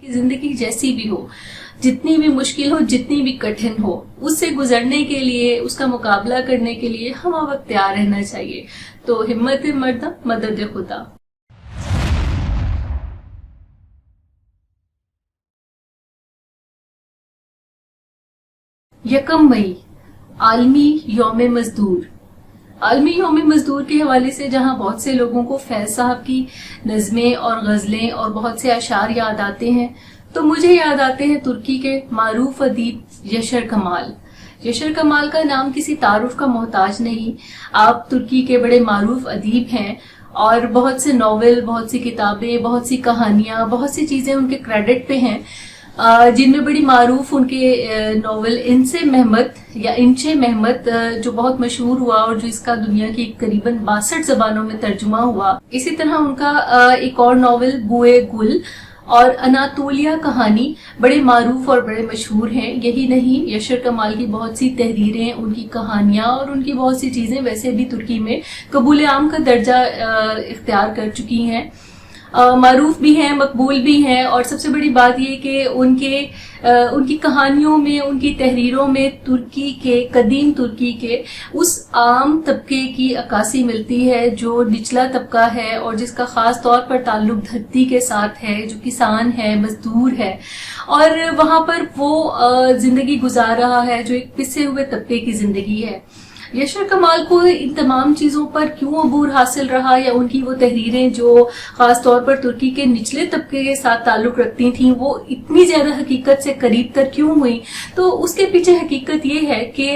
जिंदगी जैसी भी हो, जितनी भी मुश्किल हो, जितनी भी कठिन हो, उससे गुजरने के लिए, उसका मुकाबला करने के लिए हम वक्त तैयार रहना चाहिए। तो हिम्मत मर्दा मदद खुदा। यकम मई आलमी यौम मजदूर। आलमी यौम मजदूर के हवाले से जहां बहुत से लोगों को फैज साहब की नज़में और गज़लें और बहुत से अशार याद आते हैं, तो मुझे याद आते हैं तुर्की के मारूफ अदीब यशर कमाल। यशर कमाल का नाम किसी तारुफ का मोहताज नहीं। आप तुर्की के बड़े मारूफ अदीब हैं और बहुत से नॉवेल, बहुत सी किताबें, बहुत सी कहानियां, बहुत सी चीजें उनके क्रेडिट पे हैं, जिनमें बड़ी मारूफ उनके नॉवेल इनसे महमद या इंचे महमद जो बहुत मशहूर हुआ और जो इसका दुनिया की करीबन 62 जबानों में तर्जुमा हुआ। इसी तरह उनका एक और नॉवेल बुए गुल और अनातोलिया कहानी बड़े मारूफ और बड़े मशहूर हैं। यही नहीं, यशर कमाल की बहुत सी तहरीरें, उनकी कहानियां और उनकी बहुत सी चीजें वैसे भी तुर्की में कबूल आम का दर्जा इख्तियार कर चुकी हैं, मारूफ भी हैं, मकबूल भी हैं। और सबसे बड़ी बात ये कि उनकी कहानियों में, उनकी तहरीरों में तुर्की के, कदीम तुर्की के उस आम तबके की अक्कासी मिलती है जो निचला तबका है और जिसका खास तौर पर ताल्लुक धरती के साथ है, जो किसान है, मजदूर है और वहां पर वो जिंदगी गुजार रहा है जो एक पिसे हुए तबके की जिंदगी है। यशर कमाल को इन तमाम चीजों पर क्यों अबूर हासिल रहा, या उनकी वो तहरीरें जो खास तौर पर तुर्की के निचले तबके के साथ ताल्लुक रखती थीं, वो इतनी ज्यादा हकीकत से करीब तर क्यों हुई? तो उसके पीछे हकीकत ये है कि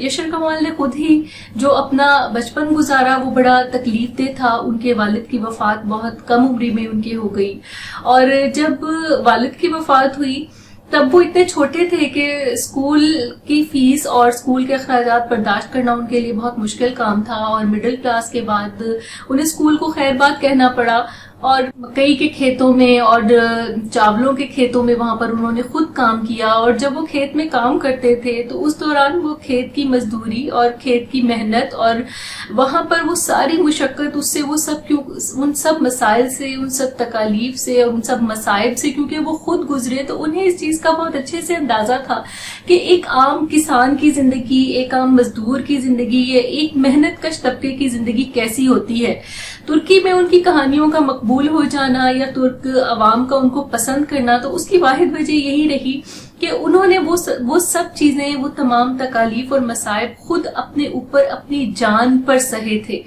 यशर कमाल ने खुद ही जो अपना बचपन गुजारा वो बड़ा तकलीफ दे था। उनके वालिद की वफात बहुत कम उम्र में उनकी हो गई और जब वालिद की वफात हुई तब वो इतने छोटे थे कि स्कूल की फीस और स्कूल के अखराजात बर्दाश्त करना उनके लिए बहुत मुश्किल काम था और मिडिल क्लास के बाद उन्हें स्कूल को खैर बात कहना पड़ा और मकई के खेतों में और चावलों के खेतों में वहां पर उन्होंने खुद काम किया। और जब वो खेत में काम करते थे तो उस दौरान वो खेत की मजदूरी और खेत की मेहनत और वहां पर वो सारी मुशक्कत, उससे वो सब उन सब मसाइल से, उन सब तकालीफ से, उन सब मसाइब से क्योंकि वो खुद गुजरे, तो उन्हें इस चीज का बहुत अच्छे से अंदाजा था कि एक आम किसान की जिंदगी, एक आम मजदूर की जिंदगी, ये एक मेहनत कश तबके की जिंदगी कैसी होती है। तुर्की में उनकी कहानियों का मकबूल हो जाना या तुर्क अवाम का उनको पसंद करना, तो उसकी वाहिद वजह यही रही कि उन्होंने वो सब चीजें, वो तमाम तकालीफ और मसाइब खुद अपने ऊपर, अपनी जान पर सहे थे।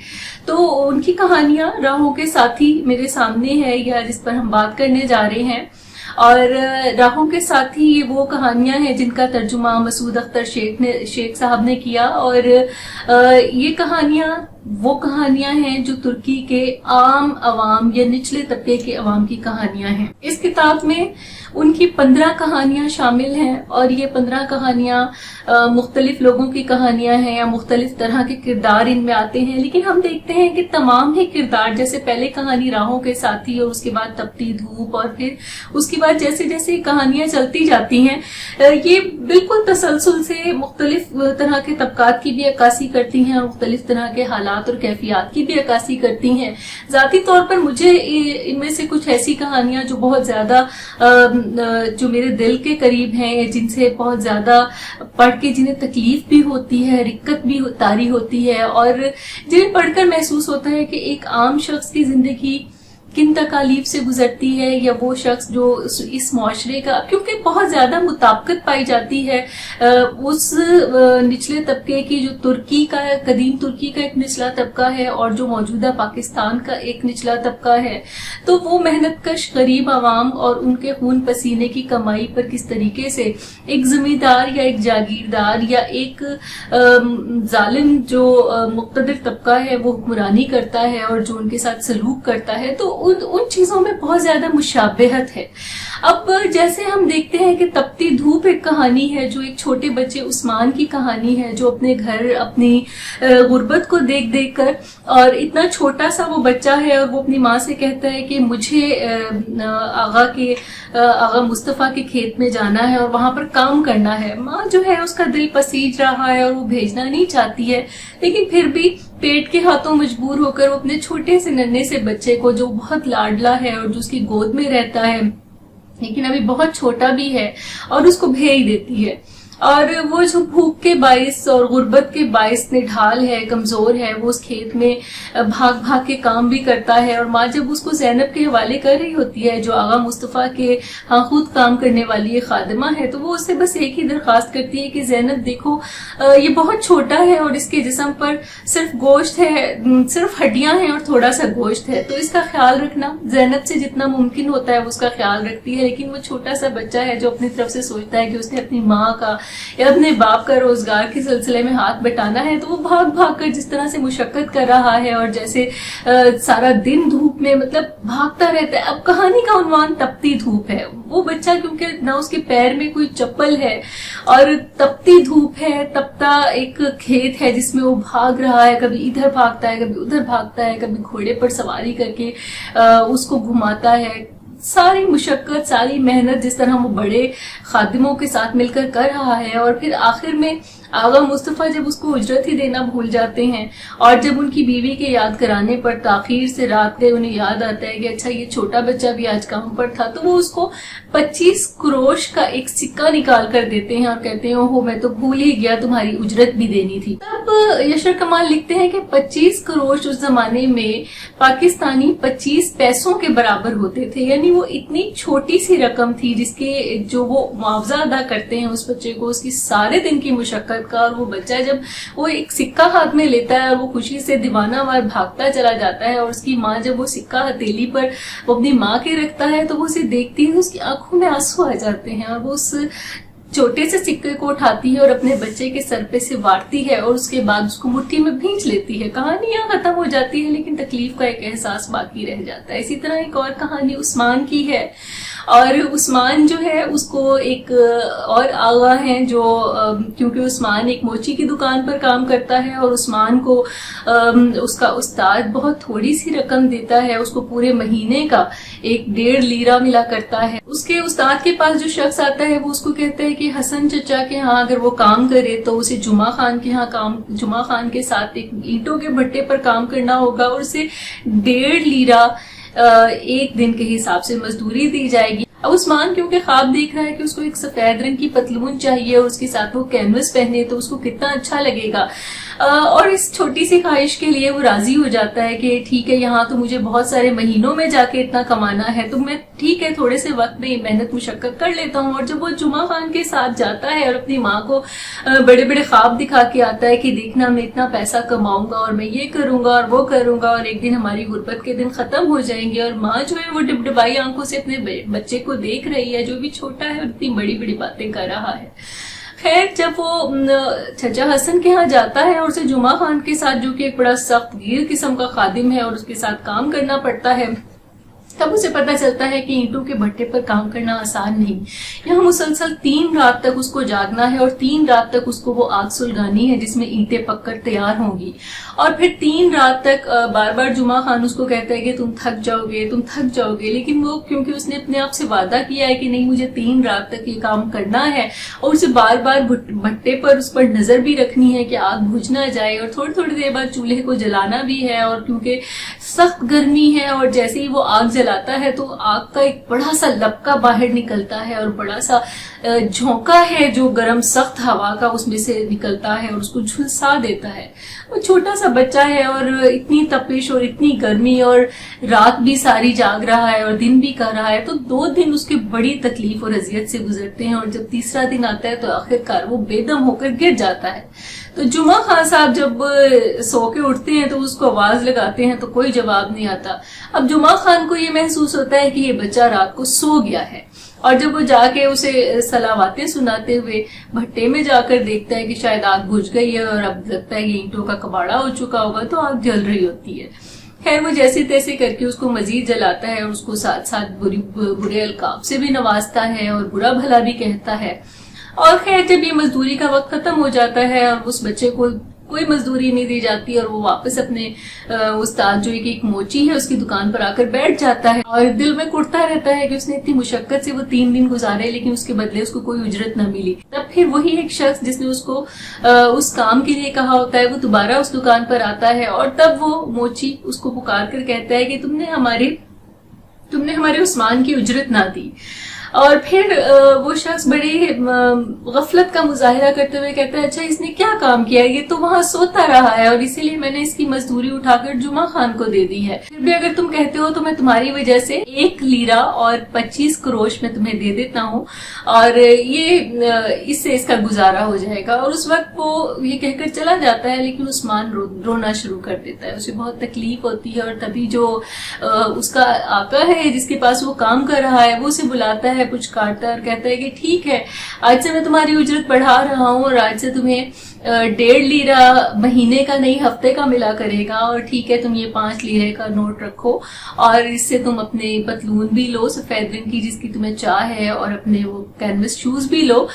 तो उनकी कहानियां राहों के साथी मेरे सामने है या जिस पर हम बात करने जा रहे हैं, और राहों के साथी ये वो कहानियां हैं जिनका तर्जुमा मसूद अख्तर शेख साहब ने किया और ये कहानियां वो कहानियां हैं जो तुर्की के आम अवाम या निचले तबके के अवाम की कहानियां हैं। इस किताब में उनकी 15 कहानियां शामिल हैं और ये 15 कहानियां मुख्तलिफ लोगों की कहानियां हैं या मुख्तलिफ तरह के किरदार इनमें आते हैं, लेकिन हम देखते हैं कि तमाम ही किरदार, जैसे पहले कहानी राहों के साथी और उसके बाद तपती धूप और फिर उसके बाद जैसे जैसे कहानियां चलती जाती हैं, ये बिल्कुल तसलसल से मुख्तलिफ तरह के तबकात की भी अक्कासी करती हैं और मुख्तलिफ तरह के हालात और कैफियत की भी अक्कासी करती हैं। जाती तौर पर मुझे इनमें से कुछ ऐसी कहानियां जो बहुत ज्यादा जो मेरे दिल के करीब हैं, जिनसे बहुत ज्यादा पढ़ के जिन्हें तकलीफ भी होती है, रिक्कत भी तारी होती है और जिन्हें पढ़कर महसूस होता है कि एक आम शख्स की जिंदगी किन तकालीफ से गुजरती है, या वो शख्स जो इस मुआशरे का, क्योंकि बहुत ज्यादा मुताबिकत पाई जाती है उस निचले तबके की जो तुर्की का, कदीम तुर्की का एक निचला तबका है और जो मौजूदा पाकिस्तान का एक निचला तबका है, तो वो मेहनत कश गरीब आवाम और उनके खून पसीने की कमाई पर किस तरीके से एक जमींदार या एक जागीरदार या एक जालिम जो मुक्तदिर तबका है वो हुक्मरानी करता है और जो उनके साथ सलूक करता है, तो उन चीजों में बहुत ज्यादा मुशाबहत है। अब जैसे हम देखते हैं कि तपती धूप एक कहानी है जो एक छोटे बच्चे उस्मान की कहानी है, जो अपने घर, अपनी गुर्बत को देख देख कर, और इतना छोटा सा वो बच्चा है और वो अपनी माँ से कहता है कि मुझे आगा मुस्तफा के खेत में जाना है और वहां पर काम करना है। माँ जो है उसका दिल पसीज रहा है और वो भेजना नहीं चाहती है, लेकिन फिर भी पेट के हाथों मजबूर होकर वो अपने छोटे से नन्हे से बच्चे को, जो बहुत लाडला है और जो उसकी गोद में रहता है, लेकिन अभी बहुत छोटा भी है और उसको भेज देती है। और वो जो भूख के बाइस और गुर्बत के बाइस निढाल है, कमजोर है, वो उस खेत में भाग भाग के काम भी करता है। और माँ जब उसको ज़ैनब के हवाले कर रही होती है, जो आगा मुस्तफ़ा के खुद काम करने वाली ये खादिमा है, तो वो उससे बस एक ही दरख्वास्त करती है कि ज़ैनब देखो ये बहुत छोटा है और इसके जिस्म पर सिर्फ गोश्त है, सिर्फ हड्डियां हैं और थोड़ा सा गोश्त है, तो इसका ख्याल रखना। ज़ैनब से जितना मुमकिन होता है वो उसका ख्याल रखती है, लेकिन वो छोटा सा बच्चा है जो अपनी तरफ से सोचता है कि उसने अपनी माँ का या अपने बाप का रोजगार के सिलसिले में हाथ बटाना है, तो वो भाग भाग कर जिस तरह से मुशक्कत कर रहा है और जैसे सारा दिन धूप में मतलब भागता रहता है। अब कहानी का उन्वान तपती धूप है। वो बच्चा क्योंकि ना उसके पैर में कोई चप्पल है और तपती धूप है, तपता एक खेत है जिसमें वो भाग रहा है, कभी इधर भागता है, कभी उधर भागता है, कभी घोड़े पर सवारी करके उसको घुमाता है। सारी मुशक्कत, सारी मेहनत जिस तरह वो बड़े खादिमों के साथ मिलकर कर रहा है, और फिर आखिर में आगा मुस्तफ़ा जब उसको उजरत ही देना भूल जाते हैं और जब उनकी बीवी के याद कराने पर ताखीर से रात गए उन्हें याद आता है कि अच्छा ये छोटा बच्चा भी आज काम पर था, तो वो उसको 25 करोश का एक सिक्का निकाल कर देते हैं और कहते हैं ओहो मैं तो भूल ही गया, तुम्हारी उजरत भी देनी थी। तब यशर कमाल लिखते हैं कि 25 करोश उस जमाने में पाकिस्तानी 25 पैसों के बराबर होते थे, यानी वो इतनी छोटी सी रकम थी जिसके जो वो मुआवजा अदा करते हैं उस बच्चे को, उसकी सारे दिन की मुशक्कत का। और वो बच्चा जब वो एक सिक्का हाथ में लेता है और वो खुशी से दीवाना वार भागता चला जाता है, और उसकी माँ जब वो सिक्का हथेली पर वो अपनी माँ के रखता है तो वो उसे देखती है, उसकी आंखों में आंसू आ जाते हैं और वो उस छोटे से सिक्के को उठाती है और अपने बच्चे के सर पे से वारती है और उसके बाद उसको मुट्ठी में भींच लेती है। कहानी यहाँ खत्म हो जाती है, लेकिन तकलीफ का एक एहसास बाकी रह जाता है। इसी तरह एक और कहानी उस्मान की है, और उस्मान जो है उसको एक और आगा है जो क्योंकि उस्मान एक मोची की दुकान पर काम करता है और उस्मान को उसका उस्ताद बहुत थोड़ी सी रकम देता है, उसको पूरे महीने का 1.5 लीरा मिला करता है। उसके उस्ताद के पास जो शख्स आता है वो उसको कहता है कि हसन चचा के यहाँ अगर वो काम करे तो उसे जुमा खान के यहाँ जुमा खान के साथ एक ईंटों के भट्टे पर काम करना होगा और उसे 1.5 लीरा एक दिन के हिसाब से मजदूरी दी जाएगी। अब उस्मान क्योंकि ख्वाब देख रहा है कि उसको एक सफेद रंग की पतलून चाहिए और उसके साथ वो कैनवस पहने तो उसको कितना अच्छा लगेगा, और इस छोटी सी ख्वाहिश के लिए वो राजी हो जाता है कि ठीक है यहाँ तो मुझे बहुत सारे महीनों में जाके इतना कमाना है, तो मैं ठीक है थोड़े से वक्त में मेहनत मुशक्कत कर लेता हूँ। और जब वो जुमा खान के साथ जाता है और अपनी माँ को बड़े बड़े ख्वाब दिखा के आता है कि देखना मैं इतना पैसा कमाऊंगा और मैं ये करूंगा और वो करूंगा और एक दिन हमारी गुर्बत के दिन खत्म हो जाएंगे, और माँ जो है वो डिबडिबाई आंखों से अपने बच्चे को देख रही है जो भी छोटा है और इतनी बड़ी बड़ी बातें कर रहा है। खैर जब वो चचा हसन के यहाँ जाता है और उसे जुमा खान के साथ जो कि एक बड़ा सख्त गिर किस्म का खादिम है और उसके साथ काम करना पड़ता है, तब उसे पता चलता है कि ईंटों के भट्टे पर काम करना आसान नहीं। यहाँ मुसलसल 3 रात तक उसको जागना है और 3 रात तक उसको वो आग सुलगानी है जिसमें ईंटें पककर तैयार होंगी, और फिर 3 रात तक बार बार जुमा खान उसको कहता है कि तुम थक जाओगे, लेकिन वो क्योंकि उसने अपने आप से वादा किया है कि नहीं मुझे 3 रात तक ये काम करना है, और उसे बार बार भट्टे पर उस पर नजर भी रखनी है कि आग बुझ ना जाए, और थोड़ी थोड़ी देर बाद चूल्हे को जलाना भी है, और क्योंकि सख्त गर्मी है और जैसे ही वो आग जलाता है तो आग का एक बड़ा सा लपका बाहर निकलता है और बड़ा सा झोंका है जो गर्म सख्त हवा का उसमें से निकलता है और उसको झुलसा देता है। वो छोटा सा बच्चा है और इतनी तपिश और इतनी गर्मी और रात भी सारी जाग रहा है और दिन भी कर रहा है, तो 2 दिन उसके बड़ी तकलीफ और अजियत से गुजरते हैं, और जब तीसरा दिन आता है तो आखिरकार वो बेदम होकर गिर जाता है। तो जुमा खान साहब जब सो के उठते हैं तो उसको आवाज लगाते हैं तो कोई जवाब नहीं आता। अब जुमा खान को ये महसूस होता है कि ये बच्चा रात को सो गया है, और जब वो जाके उसे सलावातें सुनाते हुए भट्टे में जाकर देखता है कि शायद आग बुझ गई है और अब लगता है कि ईंटों का कबाड़ा हो चुका होगा, तो आग जल रही होती है। खैर वो जैसे तैसे करके उसको मजीद जलाता है और उसको साथ साथ बुरे अलकाब से भी नवाजता है और बुरा भला भी कहता है। और खैर जब ये मजदूरी का वक्त खत्म हो जाता है और उस बच्चे को कोई मजदूरी नहीं दी जाती और वो वापस अपने उस्ताद जो एक मोची है उसकी दुकान पर आकर बैठ जाता है, और दिल में कुटता रहता है कि उसने इतनी मुशक्कत से वो 3 दिन गुजारे लेकिन उसके बदले उसको कोई उजरत न मिली। तब फिर वही एक शख्स जिसने उसको उस काम के लिए कहा होता है वो दोबारा उस दुकान पर आता है, और तब वो मोची उसको पुकार कर कहता है कि तुमने हमारे उस्मान की उजरत ना दी। اور پھر وہ شخص بڑے غفلت کا مظاہرہ کرتے ہوئے کہتا ہے اچھا اس نے کیا کام کیا ہے, یہ تو وہاں سوتا رہا ہے اور اسی لیے میں نے اس کی مزدوری اٹھا کر جمعہ خان کو دے دی ہے. پھر بھی اگر تم کہتے ہو تو میں تمہاری وجہ سے 1 لیرہ اور 25 قروش میں تمہیں دے دیتا ہوں اور یہ اس سے اس کا گزارا ہو جائے گا. اور اس وقت وہ یہ کہہ کر چلا جاتا ہے, لیکن عثمان رونا شروع کر دیتا ہے, اسے بہت تکلیف ہوتی ہے. اور تبھی جو اس کا آقا ہے جس کے پاس وہ کام کر رہا ہے وہ اسے بلاتا ہے کچھ کاٹتا اور کہتا ہے کہ ٹھیک ہے آج سے میں تمہاری اجرت بڑھا رہا ہوں اور آج سے تمہیں 1.5 لیرہ مہینے کا نہیں ہفتے کا ملا کرے گا, اور ٹھیک ہے تم یہ 5 لیرے کا نوٹ رکھو اور اس سے تم اپنے پتلون بھی لو سفید رنگ کی جس کی تمہیں چاہ ہے اور اپنے وہ کینوس شوز بھی لو,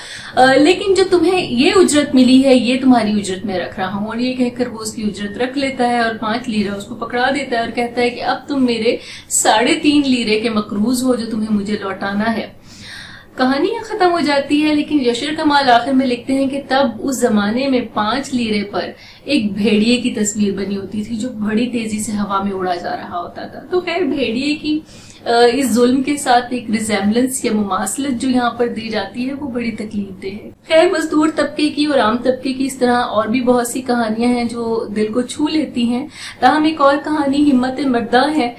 لیکن جو تمہیں یہ اجرت ملی ہے یہ تمہاری اجرت میں رکھ رہا ہوں. اور یہ کہہ کر وہ اس کی اجرت رکھ لیتا ہے اور 5 لیرہ اس کو پکڑا دیتا ہے اور کہتا ہے کہ اب تم میرے 3.5 لیرے کے مقروض ہو جو تمہیں مجھے لوٹانا ہے. کہانی ختم ہو جاتی ہے, لیکن یشر کمال آخر میں لکھتے ہیں کہ تب اس زمانے میں 5 لیرے پر ایک بھیڑیے کی تصویر بنی ہوتی تھی جو بڑی تیزی سے ہوا میں اڑا جا رہا ہوتا تھا. تو خیر بھیڑیے کی اس ظلم کے ساتھ ایک ریزیمبلنس یا مماثلت جو یہاں پر دی جاتی ہے وہ بڑی تکلیف دہ ہے. خیر مزدور طبقے کی اور عام طبقے کی اس طرح اور بھی بہت سی کہانیاں ہیں جو دل کو چھو لیتی ہیں. تاہم ایک اور کہانی ہمت مردہ ہے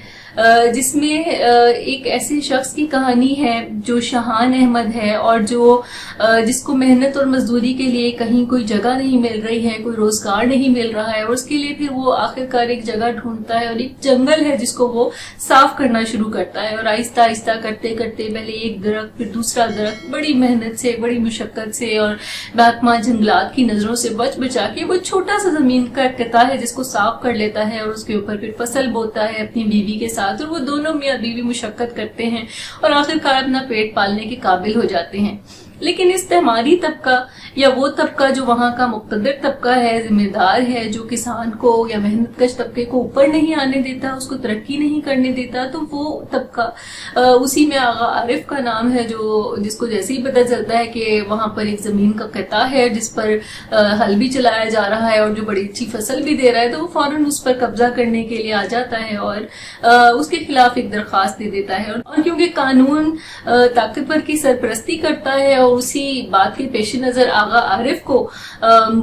جس میں ایک ایسے شخص کی کہانی ہے جو شاہان احمد ہے اور جس کو محنت اور مزدوری کے لیے کہیں کوئی جگہ نہیں مل رہی ہے, کوئی روزگار نہیں مل رہا ہے, اور اس کے لیے پھر وہ آخرکار ایک جگہ ڈھونڈتا ہے اور ایک جنگل ہے جس کو وہ صاف کرنا شروع کرتا ہے. اور آہستہ آہستہ کرتے کرتے پہلے ایک درخت پھر دوسرا درخت بڑی محنت سے بڑی مشقت سے اور محکمہ جنگلات کی نظروں سے بچا کے وہ چھوٹا سا زمین کا قطعہ ہے جس کو صاف کر لیتا ہے اور اس کے اوپر پھر فصل بوتا ہے اپنی بیوی کے ساتھ, اور وہ دونوں میاں بیوی مشقت کرتے ہیں اور آخرکار اپنا پیٹ پالنے کے قابل ہو جاتے ہیں. لیکن استعماری طبقہ یا وہ طبقہ جو وہاں کا مقتدر طبقہ ہے, ذمہ دار ہے, جو کسان کو یا محنت کش طبقے کو اوپر نہیں آنے دیتا, اس کو ترقی نہیں کرنے دیتا, تو وہ طبقہ اسی میں آغا عارف کا نام ہے جس کو جیسے ہی پتہ چلتا ہے کہ وہاں پر ایک زمین کا قطعہ ہے جس پر ہل بھی چلایا جا رہا ہے اور جو بڑی اچھی فصل بھی دے رہا ہے, تو وہ فوراً اس پر قبضہ کرنے کے لیے آ جاتا ہے اور اس کے خلاف ایک درخواست دے دیتا ہے. اور کیونکہ قانون طاقتور کی سرپرستی کرتا ہے اور اسی بات کے پیش نظر آغا عارف کو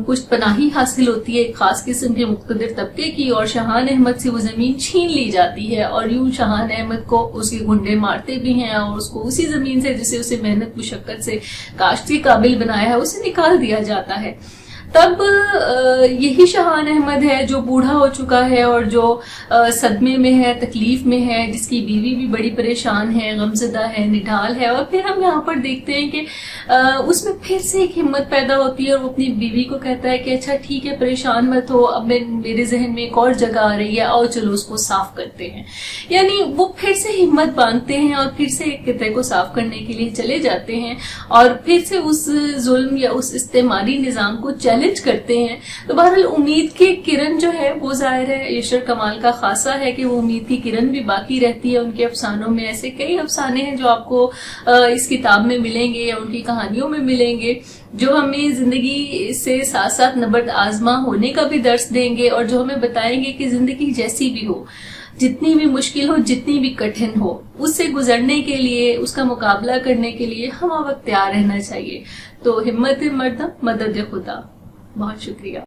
کچھ پناہی حاصل ہوتی ہے ایک خاص قسم کے مقتدر طبقے کی, اور شاہان احمد سے وہ زمین چھین لی جاتی ہے اور یوں شاہان احمد کو اس کے گنڈے مارتے بھی ہیں اور اس کو اسی زمین سے جسے اسے محنت مشقت سے کاشت کے قابل بنایا ہے اسے نکال دیا جاتا ہے. تب یہی شاہان احمد ہے جو بوڑھا ہو چکا ہے اور جو صدمے میں ہے, تکلیف میں ہے, جس کی بیوی بھی بڑی پریشان ہے, غمزدہ ہے, نڈھال ہے. اور پھر ہم یہاں پر دیکھتے ہیں کہ اس میں پھر سے ایک ہمت پیدا ہوتی ہے اور وہ اپنی بیوی کو کہتا ہے کہ اچھا ٹھیک ہے پریشان مت ہو, اب میرے ذہن میں ایک اور جگہ آ رہی ہے, اور چلو اس کو صاف کرتے ہیں. یعنی وہ پھر سے ہمت باندھتے ہیں اور پھر سے ایک قطعے کو صاف کرنے کے لیے چلے جاتے ہیں اور پھر سے اس ظلم یا اس استعماری نظام کو چیلنج کرتے ہیں. تو بہرحال امید کی کرن جو ہے وہ ظاہر ہے یشر کمال کا خاصہ ہے کہ وہ امید کی کرن بھی باقی رہتی ہے. ان کے افسانوں میں ایسے کئی افسانے ہیں جو آپ کو اس کتاب میں ملیں گے یا ان کی کہانیوں میں ملیں گے جو ہمیں زندگی سے ساتھ ساتھ نبرد آزما ہونے کا بھی درس دیں گے اور جو ہمیں بتائیں گے کہ زندگی جیسی بھی ہو, جتنی بھی مشکل ہو, جتنی بھی کٹھن ہو, اس سے گزرنے کے لیے, اس کا مقابلہ کرنے کے لیے ہم وقت تیار رہنا چاہیے. تو ہمت مردہ مدد خدا. بہت شکریہ.